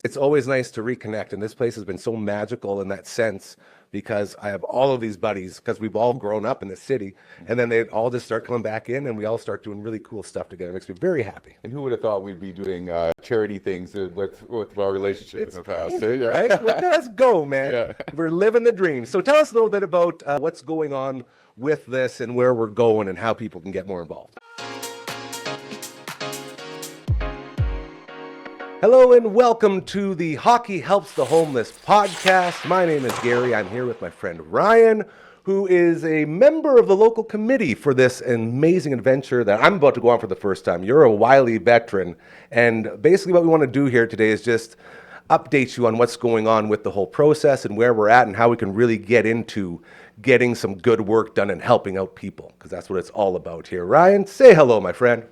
It's always nice to reconnect, and this place has been so magical in that sense because I have all of these buddies because we've all grown up in the city, and then they all just start coming back in, and we all start doing really cool stuff together. It makes me very happy. And who would have thought we'd be doing charity things with our relationship It's in the past? crazy, Yeah. right? Look at us go, man. Yeah. We're living the dream. So tell us a little bit about what's going on with this and where we're going and how people can get more involved. Hello and welcome to the Hockey Helps the Homeless podcast. My name is Gary. I'm here with my friend Ryan, who is a member of the local committee for this amazing adventure that I'm about to go on for the first time. You're a wily veteran, and basically what we want to do here today is just update you on what's going on with the whole process and where we're at and how we can really get into getting some good work done and helping out people, because that's what it's all about here. Ryan, say hello, my friend.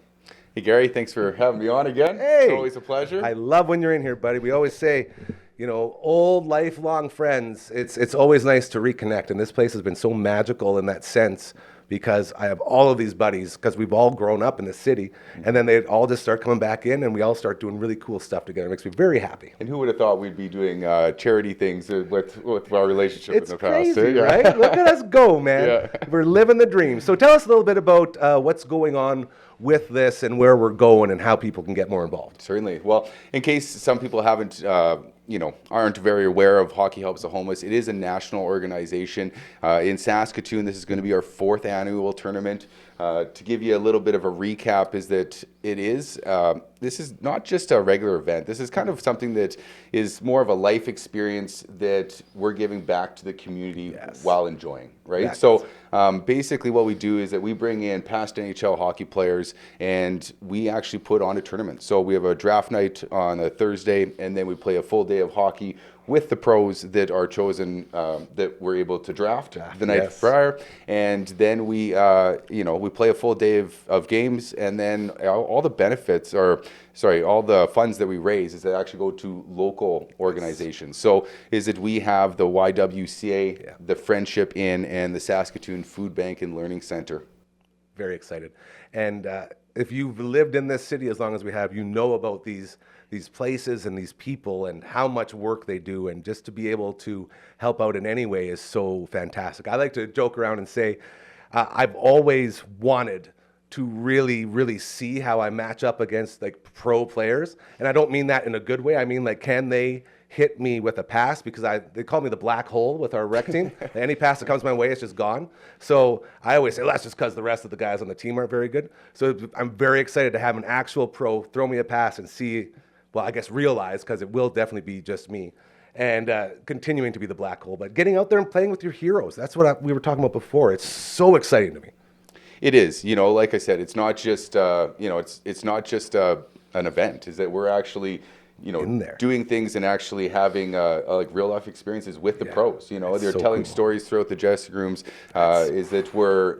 Hey, Gary, thanks for having me on again. Hey, it's always a pleasure. I love when you're in here, buddy. We always say, you know, old lifelong friends, it's always nice to reconnect. And this place has been so magical in that sense because I have all of these buddies because we've all grown up in the city, and then they all just start coming back in and we all start doing really cool stuff together. It makes me very happy. And who would have thought we'd be doing charity things with our relationship It's in the past? crazy, Yeah. right? Look at us go, man. Yeah. We're living the dream. So tell us a little bit about what's going on with this and where we're going and how people can get more involved. Certainly. Well, in case some people haven't, aren't very aware of Hockey Helps the Homeless, it is a national organization. In Saskatoon, this is going to be our 4th annual tournament. To give you a little bit of a recap is that this is not just a regular event. This is kind of something that is more of a life experience that we're giving back to the community while enjoying, right? Yes. So basically what we do is that we bring in past NHL hockey players and we actually put on a tournament. So we have a draft night on a Thursday, and then we play a full day of hockey with the pros that are chosen, that we're able to draft the night prior, and then we play a full day of games, and then all the benefits, all the funds that we raise is that actually go to local organizations. So is it we have the YWCA, the Friendship Inn, and the Saskatoon Food Bank and Learning Center. Very excited. And if you've lived in this city as long as we have, you know about these places and these people and how much work they do, and just to be able to help out in any way is so fantastic. I like to joke around and say I've always wanted to really, really see how I match up against like pro players. And I don't mean that in a good way. I mean, like, can they hit me with a pass? Because they call me the black hole with our rec team. Any pass that comes my way, it's just gone. So I always say, well, that's just because the rest of the guys on the team aren't very good. So I'm very excited to have an actual pro throw me a pass and see, well, I guess realize, because it will definitely be just me, and continuing to be the black hole. But getting out there and playing with your heroes, that's what we were talking about before. It's so exciting to me. It is, like I said, it's not just, it's not just an event. Is that we're actually, doing things and actually having like real life experiences with the pros. They're so telling stories throughout the dressing rooms. Is that we're,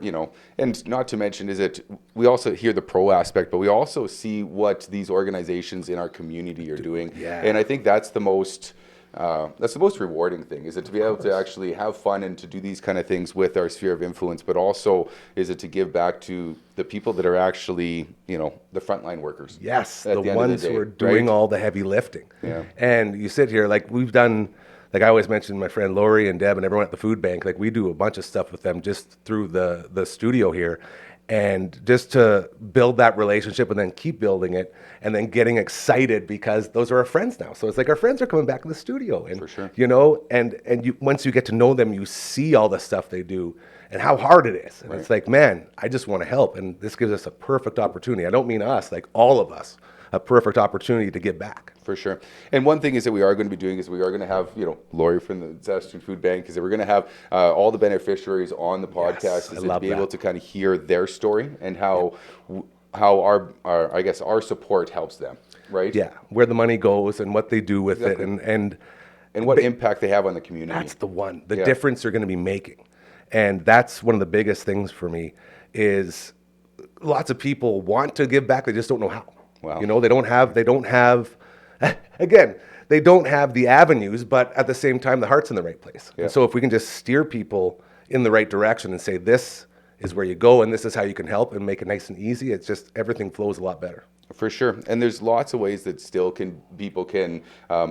and not to mention is that we also hear the pro aspect, but we also see what these organizations in our community are doing. Yeah. And I think that's the most rewarding thing, is it to be able to actually have fun and to do these kind of things with our sphere of influence, but also is it to give back to the people that are actually, the frontline workers. Yes, the ones who are doing all the heavy lifting. Yeah. And you sit here, like we've done, like I always mention my friend Lori and Deb and everyone at the food bank, like we do a bunch of stuff with them just through the studio here. And just to build that relationship and then keep building it and then getting excited because those are our friends now. So it's like our friends are coming back in the studio. And, for sure. Once you get to know them, you see all the stuff they do and how hard it is. And it's like, man, I just want to help. And this gives us a perfect opportunity. I don't mean us, like all of us, a perfect opportunity to give back. For sure. And one thing is that we are going to be doing is we are going to have, Lori from the Saskatoon Food Bank, is that we're going to have all the beneficiaries on the podcast, is to be able to kind of hear their story and how our support helps them, right? Yeah, where the money goes and what they do with it and what impact they have on the community. That's the difference they're going to be making. And that's one of the biggest things for me is lots of people want to give back, they just don't know how. Wow. They don't have again, they don't have the avenues, but at the same time, the heart's in the right place. Yeah. And so if we can just steer people in the right direction and say, this is where you go and this is how you can help and make it nice and easy, it's just, everything flows a lot better. For sure, and there's lots of ways that still people can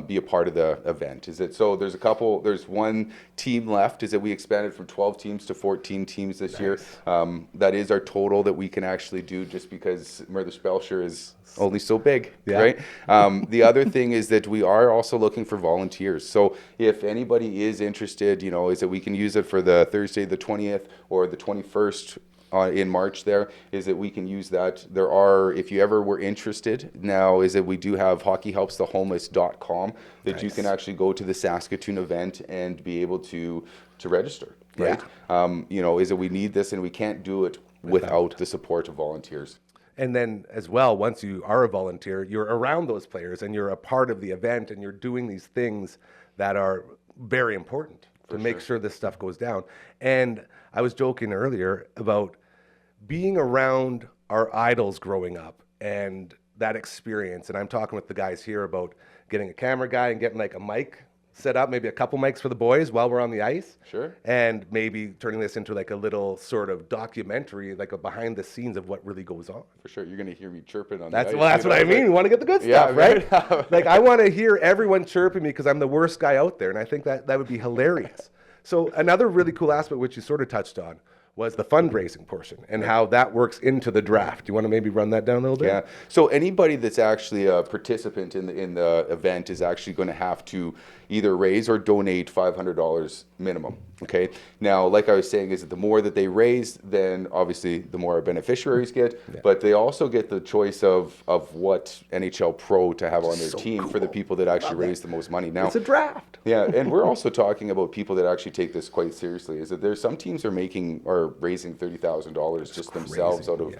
be a part of the event. Is it so? There's one team left. Is that we expanded from 12 teams to 14 teams this year. That is our total that we can actually do, just because Murther Spellshire is only so big, right? The other thing is that we are also looking for volunteers. So if anybody is interested, is that we can use it for the Thursday the 20th or the 21st. In March there, is that we can use that. There are, if you ever were interested now, is that we do have hockeyhelpsthehomeless.com that you can actually go to the Saskatoon event and be able to register, right? Is that we need this and we can't do it without the support of volunteers. And then as well, once you are a volunteer, you're around those players and you're a part of the event and you're doing these things that are very important to make sure this stuff goes down. And I was joking earlier about being around our idols growing up and that experience. And I'm talking with the guys here about getting a camera guy and getting like a mic set up, maybe a couple mics for the boys while we're on the ice. Sure. And maybe turning this into like a little sort of documentary, like a behind the scenes of what really goes on. For sure. You're going to hear me chirping on that's, the ice. Well, that's what I mean. We want to get the good stuff, right? Like I want to hear everyone chirping me because I'm the worst guy out there. And I think that would be hilarious. So another really cool aspect, which you sort of touched on, was the fundraising portion and how that works into the draft. Do you want to maybe run that down a little bit? Yeah. So anybody that's actually a participant in the event is actually going to have to either raise or donate $500 minimum. Okay. Now, like I was saying, is that the more that they raise, then obviously the more our beneficiaries get. Yeah. But they also get the choice of what NHL Pro to have on their team for the people that actually raise the most money. Now, it's a draft. Yeah, and we're also talking about people that actually take this quite seriously. Is that there's some teams are raising $30,000 just themselves out of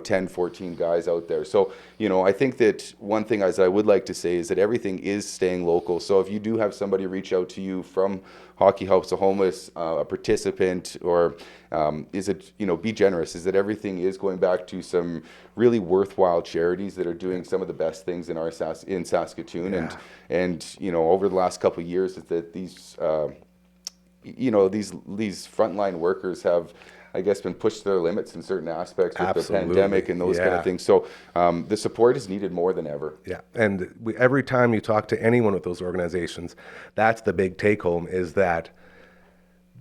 10, 14 guys out there. So I think that one thing as I would like to say is that everything is staying local. So if you do have somebody reach out to you from Hockey Helps the Homeless, a participant, or be generous. Is that everything is going back to some really worthwhile charities that are doing some of the best things in Saskatoon, and over the last couple of years, is that these these frontline workers have, I guess, been pushed to their limits in certain aspects with the pandemic and those kind of things. So the support is needed more than ever. Yeah, and every time you talk to anyone with those organizations, that's the big take home, is that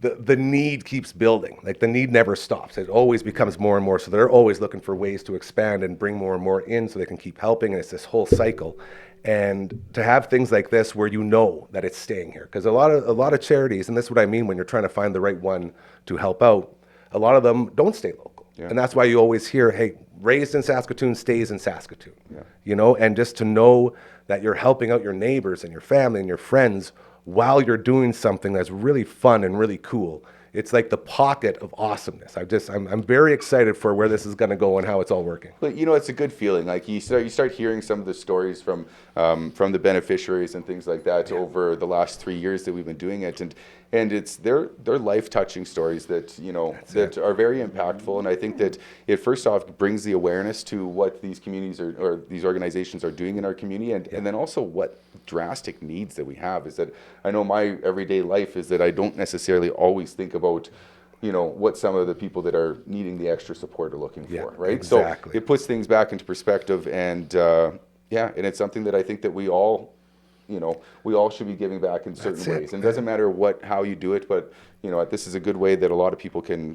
the need keeps building. Like the need never stops. It always becomes more and more. So they're always looking for ways to expand and bring more and more in so they can keep helping. And it's this whole cycle. And to have things like this where you know that it's staying here, because a lot of charities, and this is what I mean when you're trying to find the right one to help out, a lot of them don't stay local. Yeah. And that's why you always hear, hey, raised in Saskatoon stays in Saskatoon. Yeah. And just to know that you're helping out your neighbors and your family and your friends while you're doing something that's really fun and really cool. It's like the pocket of awesomeness. I'm very excited for where this is going to go and how it's all working. But it's a good feeling. Like you start hearing some of the stories from the beneficiaries and things like that over the last 3 years that we've been doing it, and it's they're life-touching stories that that are very impactful. And I think that it first off brings the awareness to what these communities or these organizations are doing in our community, and then also what drastic needs that we have. Is that I know my everyday life is that I don't necessarily always think about what some of the people that are needing the extra support are looking for, right? Exactly. So it puts things back into perspective, and and it's something that I think that we all should be giving back in certain ways. And it doesn't matter how you do it, but this is a good way that a lot of people can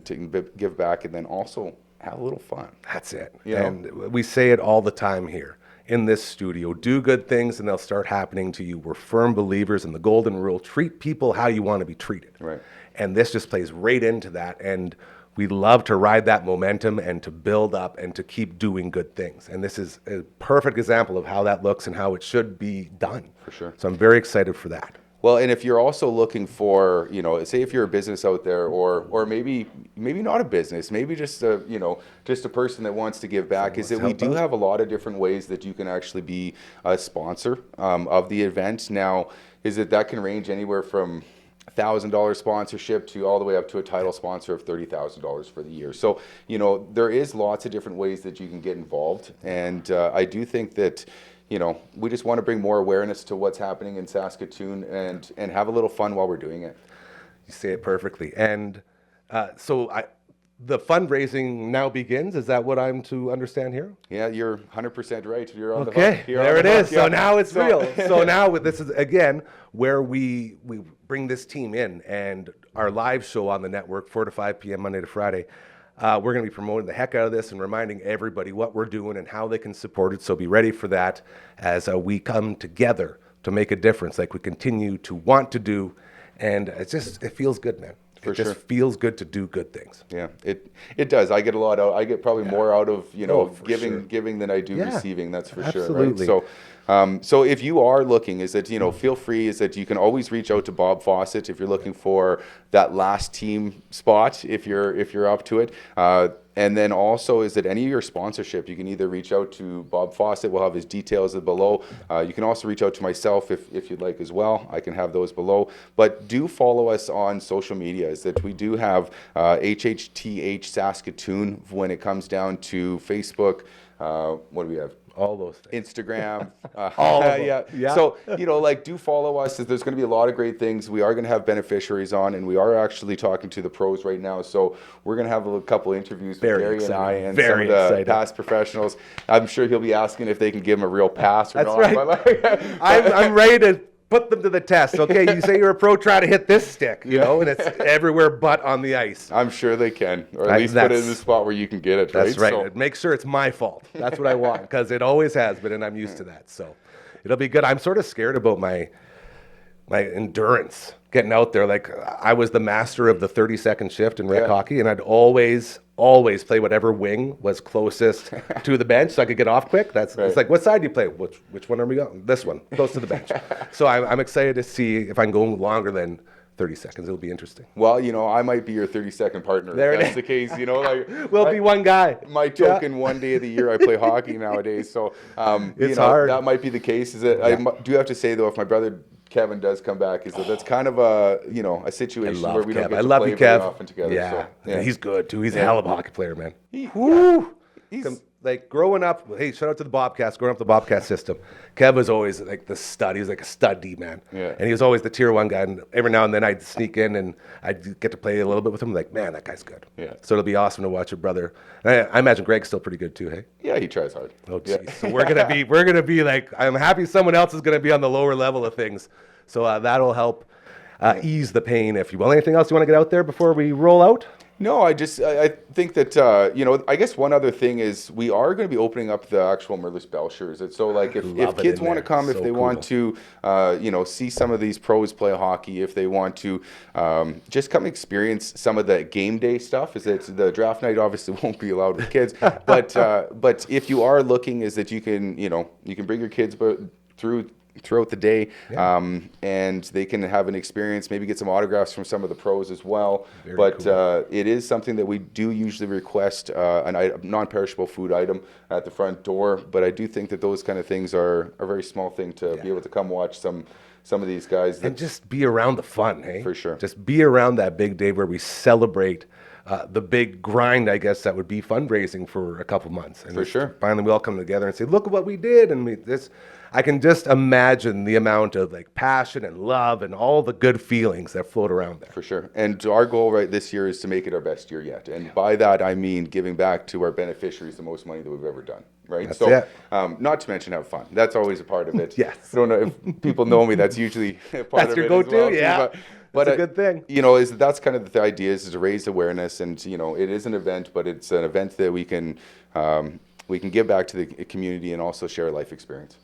give back and then also have a little fun. That's it. And we say it all the time here in this studio: do good things and they'll start happening to you. We're firm believers in the golden rule: treat people how you want to be treated. Right. And this just plays right into that. And we love to ride that momentum and to build up and to keep doing good things. And this is a perfect example of how that looks and how it should be done. For sure. So I'm very excited for that. Well, and if you're also looking for, say if you're a business out there, or maybe not a business, maybe just a person that wants to give back, is that we do have a lot of different ways that you can actually be a sponsor of the event. Now, is that can range anywhere from $1,000 sponsorship to all the way up to a title sponsor of $30,000 for the year. So, there is lots of different ways that you can get involved. And I do think that, we just want to bring more awareness to what's happening in Saskatoon and have a little fun while we're doing it. You say it perfectly. And the fundraising now begins. Is that what I'm to understand here? Yeah, you're 100% right. You're on the Okay, hook. You're there on it the is. hook, yeah. So now it's real. So now this is, again, where we bring this team in, and our live show on the network, 4 to 5 p.m. Monday to Friday. We're going to be promoting the heck out of this and reminding everybody what we're doing and how they can support it. So be ready for that as we come together to make a difference like we continue to want to do. And it feels good, man. It just feels good to do good things. Yeah, it does. I get a lot out. I get probably more out of giving than I do Yeah, receiving. That's for absolutely. sure. Right? So if you are looking, is that feel free. Is that you can always reach out to Bob Fawcett if you're looking for that last team spot. If you're up to it. And then also, is that any of your sponsorship, you can either reach out to Bob Fawcett. We'll have his details below. You can also reach out to myself if you'd like as well. I can have those below. But do follow us on social media. Is that we do have HHTH Saskatoon when it comes down to Facebook. What do we have? All those things. Instagram. All of them. Yeah. So, do follow us. There's going to be a lot of great things. We are going to have beneficiaries on, and we are actually talking to the pros right now. So we're going to have a couple interviews with Gary and I and some of the past professionals. I'm sure he'll be asking if they can give him a real pass or That's not. right. I'm ready to put them to the test. Okay, you say you're a pro, try to hit this stick, and it's everywhere but on the ice. I'm sure they can, or at least put it in the spot where you can get it. That's right. So, Make sure it's my fault. That's what I want, because it always has been, and I'm used to that. So it'll be good. I'm sort of scared about my endurance getting out there. Like, I was the master of the 30-second shift in rec hockey, and I'd always play whatever wing was closest to the bench so I could get off quick. It's like, what side do you play? Which one are we on? This one, close to the bench. So I'm excited to see if I can go longer than 30 seconds. It'll be interesting. Well, I might be your 30-second partner. There if that's the case. We'll be one guy. My token one day of the year I play hockey nowadays. So it's hard. That might be the case. Is that I do have to say though, if my brother Kevin does come back, that's kind of a situation where we don't get to play very often together. Yeah. So, yeah. He's good too. He's a hell of a hockey player, man. He's like growing up. Hey, shout out to the Bobcats. Growing up the Bobcat system, Kev was always like the stud. He was like a stud D man. Yeah. And he was always the tier 1 guy. And every now and then I'd sneak in and I'd get to play a little bit with him. Like, man, that guy's good. Yeah. So it'll be awesome to watch your brother. And I imagine Greg's still pretty good too. Hey. Yeah, he tries hard. Oh, geez. Yeah. So we're gonna be like, I'm happy someone else is gonna be on the lower level of things. So that'll help ease the pain, if you will. Anything else you want to get out there before we roll out? No, I think that, I guess one other thing is we are going to be opening up the actual Merlis Belchers. So, like, if kids want to come, if they want to, see some of these pros play hockey, if they want to just come experience some of the game day stuff, is that the draft night obviously won't be allowed with kids. But if you are looking, is that you can bring your kids throughout the day, and they can have an experience, maybe get some autographs from some of the pros as well. Very cool. It is something that we do usually request a non-perishable food item at the front door, but I do think that those kind of things are a very small thing to be able to come watch some of these guys. And just be around the fun, hey? For sure. Just be around that big day where we celebrate the big grind, I guess, that would be fundraising for a couple months. And for sure. Finally, we all come together and say, look at what we did. And I can just imagine the amount of passion and love and all the good feelings that float around there. For sure. And our goal this year is to make it our best year yet. And by that, I mean giving back to our beneficiaries the most money that we've ever done. Right. That's so, not to mention have fun. That's always a part of it. Yes. I don't know if people know me. That's usually a part of it. That's your go-to. Well, yeah. But it's a good thing. That's kind of the idea is to raise awareness, and it is an event, but it's an event that we can give back to the community and also share a life experience.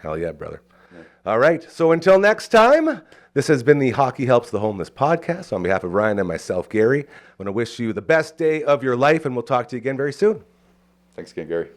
Hell yeah, brother. Yeah. All right. So until next time, this has been the Hockey Helps the Homeless podcast. On behalf of Ryan and myself, Gary, I want to wish you the best day of your life, and we'll talk to you again very soon. Thanks again, Gary.